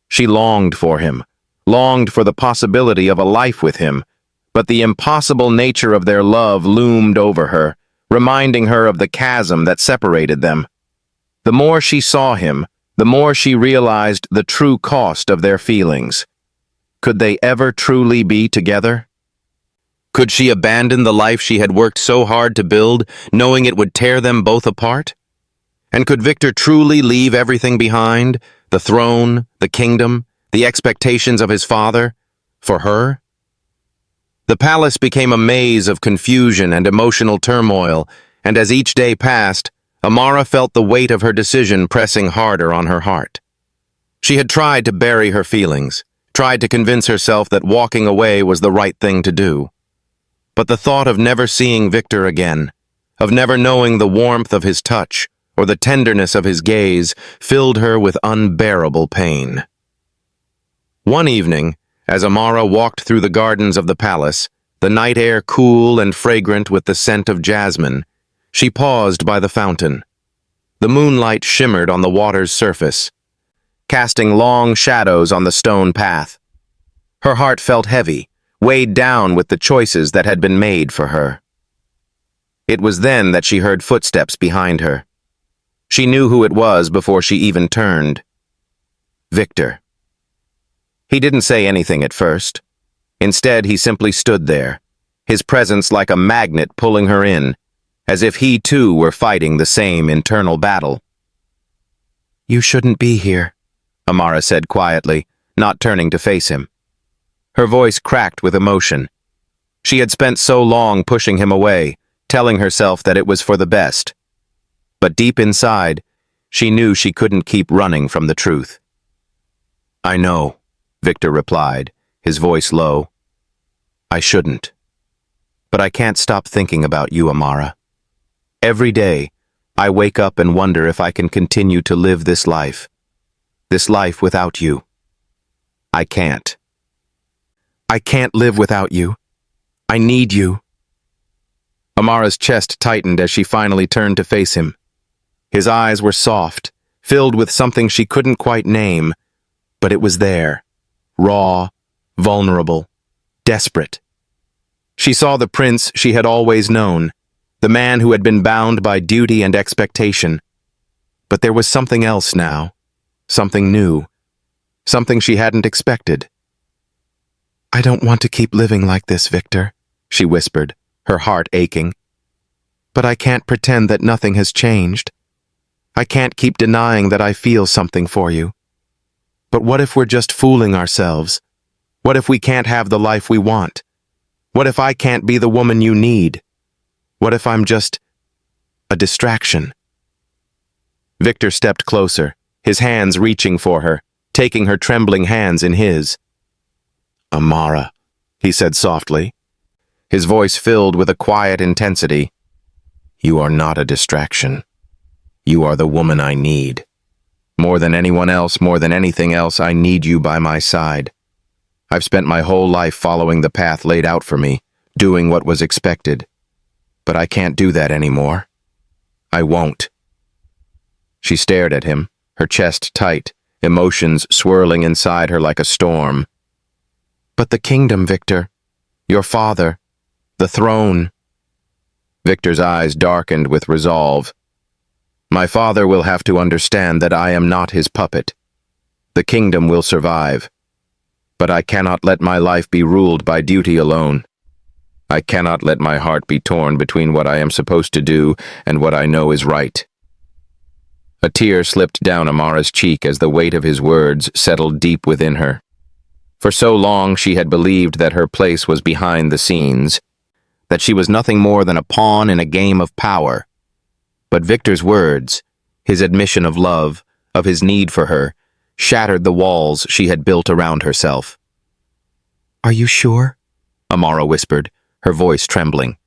She longed for him, longed for the possibility of a life with him, but the impossible nature of their love loomed over her, reminding her of the chasm that separated them. The more she saw him, the more she realized the true cost of their feelings. Could they ever truly be together? Could she abandon the life she had worked so hard to build, knowing it would tear them both apart? And could Victor truly leave everything behind, the throne, the kingdom, the expectations of his father, for her? The palace became a maze of confusion and emotional turmoil, and as each day passed, Amara felt the weight of her decision pressing harder on her heart. She had tried to bury her feelings, tried to convince herself that walking away was the right thing to do. But the thought of never seeing Victor again, of never knowing the warmth of his touch or the tenderness of his gaze, filled her with unbearable pain. One evening, as Amara walked through the gardens of the palace, the night air cool and fragrant with the scent of jasmine, she paused by the fountain. The moonlight shimmered on the water's surface, casting long shadows on the stone path. Her heart felt heavy, weighed down with the choices that had been made for her. It was then that she heard footsteps behind her. She knew who it was before she even turned. Victor. He didn't say anything at first. Instead, he simply stood there, his presence like a magnet pulling her in, as if he too were fighting the same internal battle. "You shouldn't be here," Amara said quietly, not turning to face him. Her voice cracked with emotion. She had spent so long pushing him away, telling herself that it was for the best. But deep inside, she knew she couldn't keep running from the truth. "I know," Victor replied, his voice low. "I shouldn't. But I can't stop thinking about you, Amara. Every day, I wake up and wonder if I can continue to live this life without you. I can't. I can't live without you. I need you." Amara's chest tightened as she finally turned to face him. His eyes were soft, filled with something she couldn't quite name, but it was there, raw, vulnerable, desperate. She saw the prince she had always known, the man who had been bound by duty and expectation. But there was something else now, something new, something she hadn't expected. "I don't want to keep living like this, Victor," she whispered, her heart aching. "But I can't pretend that nothing has changed. I can't keep denying that I feel something for you. But what if we're just fooling ourselves? What if we can't have the life we want? What if I can't be the woman you need? What if I'm just a distraction?" Victor stepped closer, his hands reaching for her, taking her trembling hands in his. "Amara," he said softly, his voice filled with a quiet intensity. "You are not a distraction. You are the woman I need. More than anyone else, more than anything else, I need you by my side. I've spent my whole life following the path laid out for me, doing what was expected. But I can't do that anymore. I won't." She stared at him, her chest tight, emotions swirling inside her like a storm. "But the kingdom, Victor. Your father. The throne." Victor's eyes darkened with resolve. "My father will have to understand that I am not his puppet. The kingdom will survive. But I cannot let my life be ruled by duty alone. I cannot let my heart be torn between what I am supposed to do and what I know is right." A tear slipped down Amara's cheek as the weight of his words settled deep within her. For so long she had believed that her place was behind the scenes, that she was nothing more than a pawn in a game of power. But Victor's words, his admission of love, of his need for her, shattered the walls she had built around herself. "Are you sure?" Amara whispered, her voice trembling.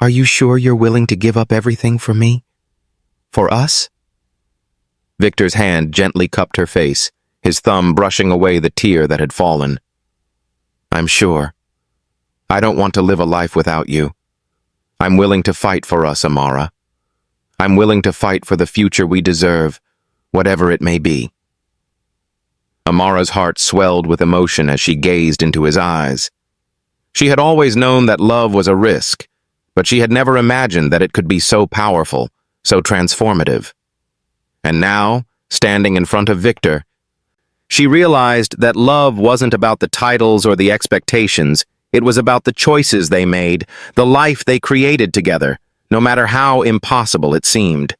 "Are you sure you're willing to give up everything for me? For us?" Victor's hand gently cupped her face, his thumb brushing away the tear that had fallen. "I'm sure. I don't want to live a life without you. I'm willing to fight for us, Amara. I'm willing to fight for the future we deserve, whatever it may be." Amara's heart swelled with emotion as she gazed into his eyes. She had always known that love was a risk, but she had never imagined that it could be so powerful, so transformative. And now, standing in front of Victor, she realized that love wasn't about the titles or the expectations. It was about the choices they made, the life they created together, no matter how impossible it seemed.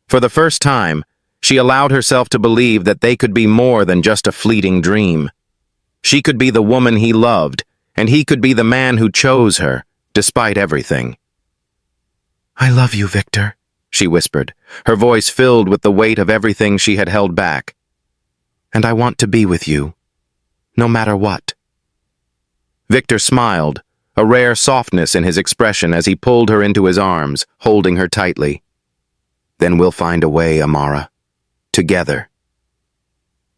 For the first time, she allowed herself to believe that they could be more than just a fleeting dream. She could be the woman he loved, and he could be the man who chose her, despite everything. "I love you, Victor," she whispered, her voice filled with the weight of everything she had held back. "And I want to be with you, no matter what." Victor smiled, a rare softness in his expression as he pulled her into his arms, holding her tightly. "Then we'll find a way, Amara. Together."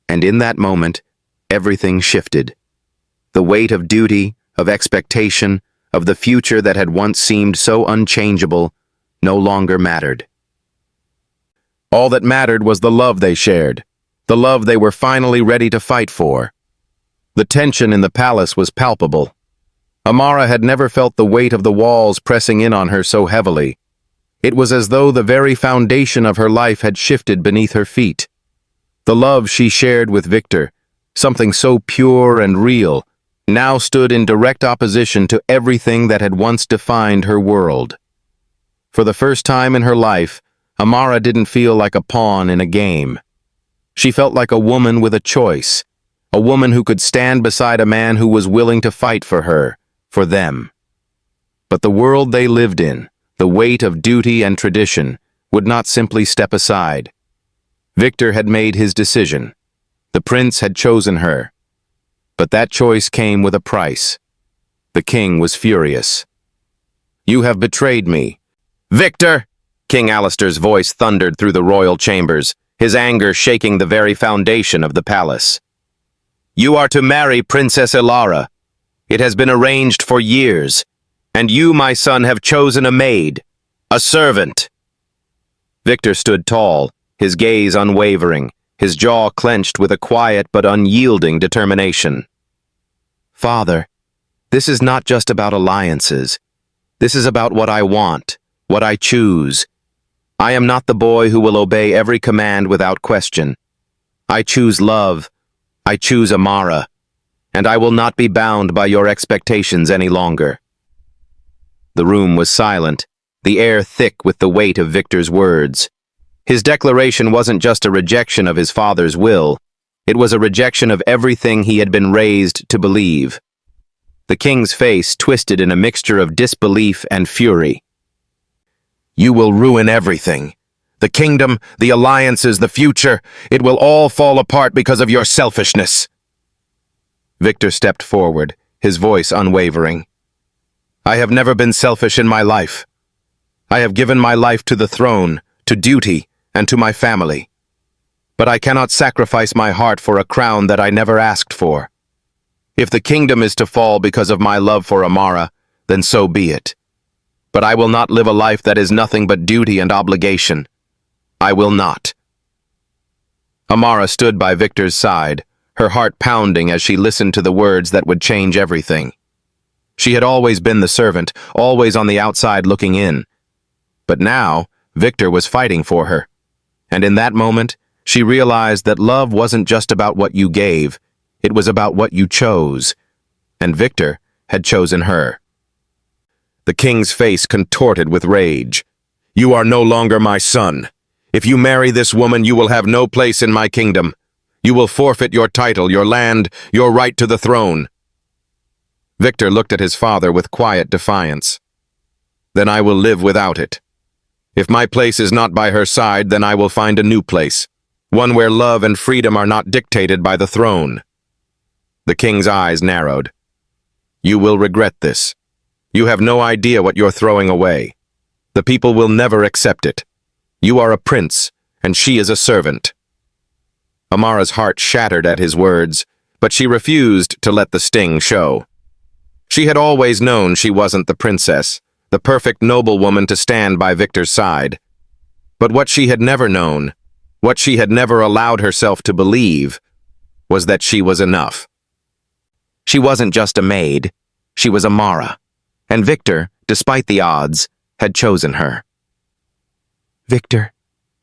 And in that moment, everything shifted. The weight of duty, of expectation, of the future that had once seemed so unchangeable, no longer mattered. All that mattered was the love they shared, the love they were finally ready to fight for. The tension in the palace was palpable. Amara had never felt the weight of the walls pressing in on her so heavily. It was as though the very foundation of her life had shifted beneath her feet. The love she shared with Victor, something so pure and real, now stood in direct opposition to everything that had once defined her world. For the first time in her life, Amara didn't feel like a pawn in a game. She felt like a woman with a choice, a woman who could stand beside a man who was willing to fight for her, for them. But the world they lived in, the weight of duty and tradition, would not simply step aside. Victor had made his decision. The prince had chosen her. But that choice came with a price. The king was furious. "You have betrayed me." "Victor!" King Alistair's voice thundered through the royal chambers, his anger shaking the very foundation of the palace. "You are to marry Princess Ilara. It has been arranged for years, and you, my son, have chosen a maid, a servant." Victor stood tall, his gaze unwavering, his jaw clenched with a quiet but unyielding determination. "Father, this is not just about alliances. This is about what I want, what I choose. I am not the boy who will obey every command without question. I choose love. I choose Amara. And I will not be bound by your expectations any longer." The room was silent, the air thick with the weight of Victor's words. His declaration wasn't just a rejection of his father's will. It was a rejection of everything he had been raised to believe. The king's face twisted in a mixture of disbelief and fury. "You will ruin everything. The kingdom, the alliances, the future. It will all fall apart because of your selfishness." Victor stepped forward, his voice unwavering. "I have never been selfish in my life. I have given my life to the throne, to duty, and to my family. But I cannot sacrifice my heart for a crown that I never asked for. If the kingdom is to fall because of my love for Amara, then so be it. But I will not live a life that is nothing but duty and obligation. I will not." Amara stood by Victor's side, her heart pounding as she listened to the words that would change everything. She had always been the servant, always on the outside looking in. But now, Victor was fighting for her. And in that moment, she realized that love wasn't just about what you gave, it was about what you chose. And Victor had chosen her. The king's face contorted with rage. "You are no longer my son. If you marry this woman, you will have no place in my kingdom. You will forfeit your title, your land, your right to the throne." Victor looked at his father with quiet defiance. "Then I will live without it. If my place is not by her side, then I will find a new place, one where love and freedom are not dictated by the throne." The king's eyes narrowed. "You will regret this. You have no idea what you're throwing away. The people will never accept it. You are a prince, and she is a servant." Amara's heart shattered at his words, but she refused to let the sting show. She had always known she wasn't the princess, the perfect noblewoman to stand by Victor's side. But what she had never known, what she had never allowed herself to believe, was that she was enough. She wasn't just a maid, she was Amara, and Victor, despite the odds, had chosen her. "Victor,"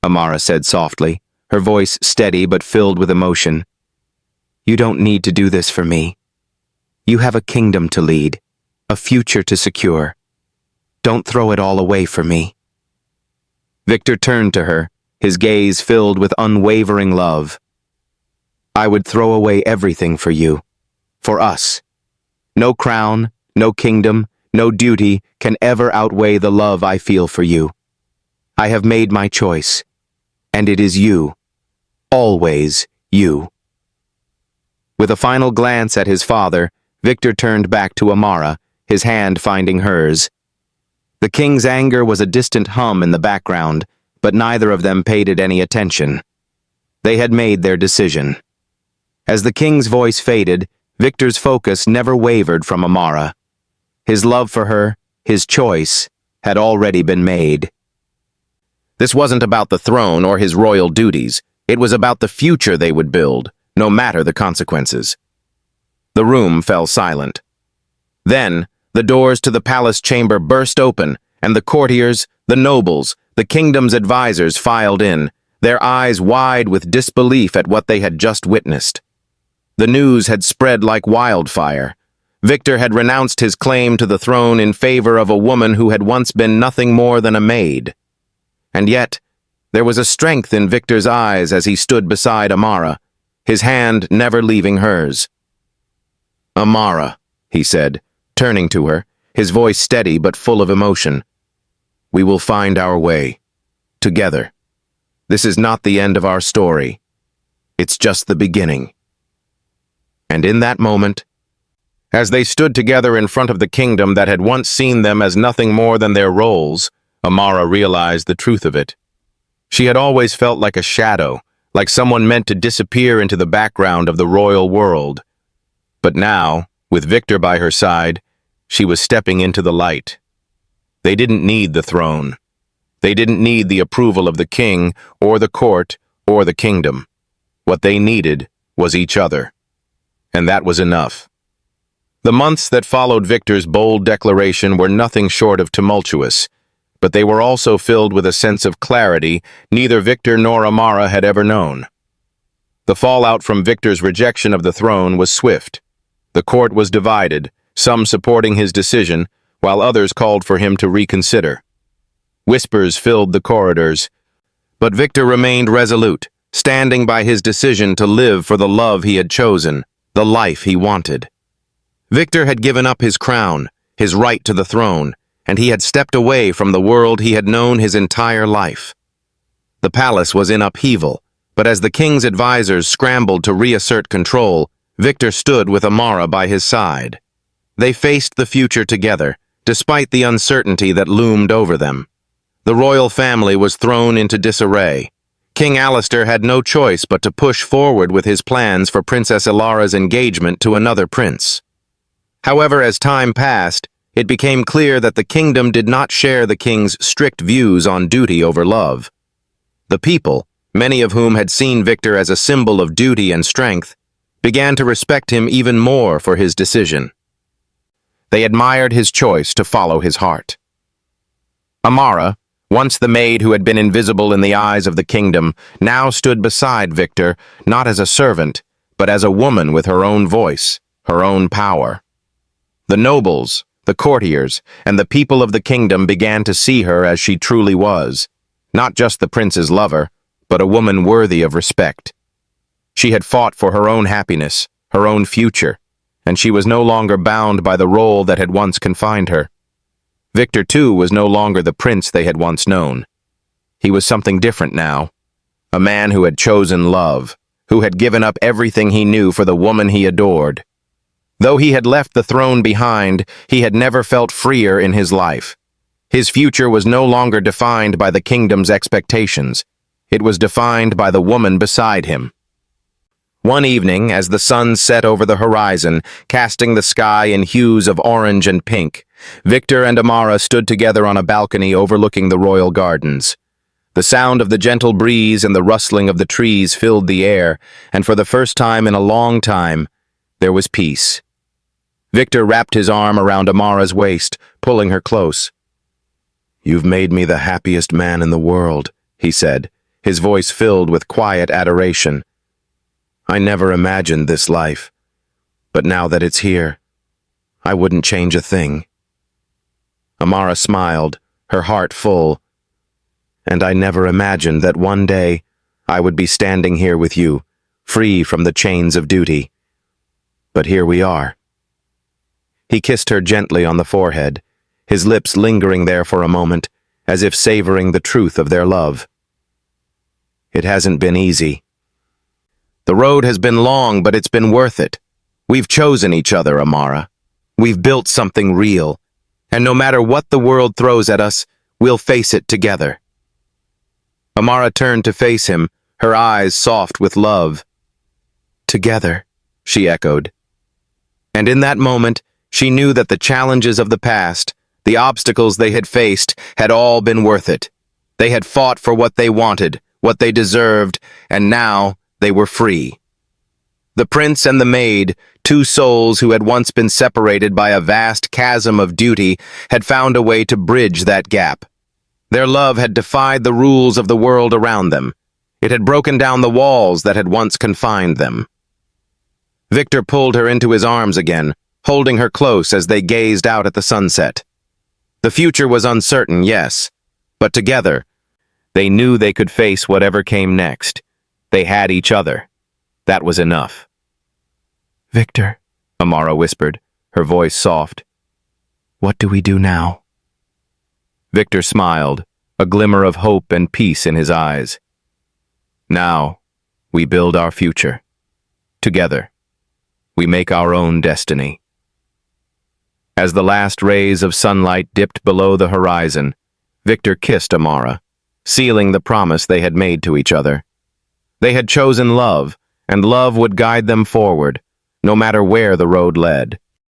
Amara said softly, her voice steady but filled with emotion, "you don't need to do this for me. You have a kingdom to lead, a future to secure. Don't throw it all away for me." Victor turned to her, his gaze filled with unwavering love. "I would throw away everything for you, for us. No crown, no kingdom, no duty can ever outweigh the love I feel for you. I have made my choice, and it is you, always you." With a final glance at his father, Victor turned back to Amara, his hand finding hers. The king's anger was a distant hum in the background, but neither of them paid it any attention. They had made their decision. As the king's voice faded, Victor's focus never wavered from Amara. His love for her, his choice, had already been made. This wasn't about the throne or his royal duties. It was about the future they would build, no matter the consequences. The room fell silent. Then, the doors to the palace chamber burst open, and the courtiers, the nobles, the kingdom's advisors filed in, their eyes wide with disbelief at what they had just witnessed. The news had spread like wildfire. Victor had renounced his claim to the throne in favor of a woman who had once been nothing more than a maid. And yet, there was a strength in Victor's eyes as he stood beside Amara, his hand never leaving hers. "Amara," he said, turning to her, his voice steady but full of emotion. "We will find our way. Together. This is not the end of our story. It's just the beginning." And in that moment, as they stood together in front of the kingdom that had once seen them as nothing more than their roles, Amara realized the truth of it. She had always felt like a shadow, like someone meant to disappear into the background of the royal world. But now, with Victor by her side, she was stepping into the light. They didn't need the throne. They didn't need the approval of the king, or the court, or the kingdom. What they needed was each other. And that was enough. The months that followed Victor's bold declaration were nothing short of tumultuous, but they were also filled with a sense of clarity neither Victor nor Amara had ever known. The fallout from Victor's rejection of the throne was swift. The court was divided, some supporting his decision, while others called for him to reconsider. Whispers filled the corridors, but Victor remained resolute, standing by his decision to live for the love he had chosen, the life he wanted. Victor had given up his crown, his right to the throne, and he had stepped away from the world he had known his entire life. The palace was in upheaval, but as the king's advisors scrambled to reassert control, Victor stood with Amara by his side. They faced the future together, despite the uncertainty that loomed over them. The royal family was thrown into disarray. King Alistair had no choice but to push forward with his plans for Princess Ilara's engagement to another prince. However, as time passed, it became clear that the kingdom did not share the king's strict views on duty over love. The people, many of whom had seen Victor as a symbol of duty and strength, began to respect him even more for his decision. They admired his choice to follow his heart. Amara, once the maid who had been invisible in the eyes of the kingdom, now stood beside Victor, not as a servant, but as a woman with her own voice, her own power. The nobles, the courtiers, and the people of the kingdom began to see her as she truly was, not just the prince's lover, but a woman worthy of respect. She had fought for her own happiness, her own future, and she was no longer bound by the role that had once confined her. Victor, too, was no longer the prince they had once known. He was something different now, a man who had chosen love, who had given up everything he knew for the woman he adored. Though he had left the throne behind, he had never felt freer in his life. His future was no longer defined by the kingdom's expectations. It was defined by the woman beside him. One evening, as the sun set over the horizon, casting the sky in hues of orange and pink, Victor and Amara stood together on a balcony overlooking the royal gardens. The sound of the gentle breeze and the rustling of the trees filled the air, and for the first time in a long time, there was peace. Victor wrapped his arm around Amara's waist, pulling her close. "You've made me the happiest man in the world," he said, his voice filled with quiet adoration. "I never imagined this life, but now that it's here, I wouldn't change a thing." Amara smiled, her heart full. "And I never imagined that one day I would be standing here with you, free from the chains of duty. But here we are." He kissed her gently on the forehead, his lips lingering there for a moment, as if savoring the truth of their love. "It hasn't been easy. The road has been long, but it's been worth it. We've chosen each other, Amara. We've built something real, and no matter what the world throws at us, we'll face it together." Amara turned to face him, her eyes soft with love. "Together," she echoed. And in that moment, she knew that the challenges of the past, the obstacles they had faced, had all been worth it. They had fought for what they wanted, what they deserved, and now they were free. The prince and the maid, two souls who had once been separated by a vast chasm of duty, had found a way to bridge that gap. Their love had defied the rules of the world around them. It had broken down the walls that had once confined them. Victor pulled her into his arms again, holding her close as they gazed out at the sunset. The future was uncertain, yes, but together, they knew they could face whatever came next. They had each other. That was enough. "Victor," Amara whispered, her voice soft. "What do we do now?" Victor smiled, a glimmer of hope and peace in his eyes. "Now, we build our future. Together, we make our own destiny." As the last rays of sunlight dipped below the horizon, Victor kissed Amara, sealing the promise they had made to each other. They had chosen love, and love would guide them forward, no matter where the road led.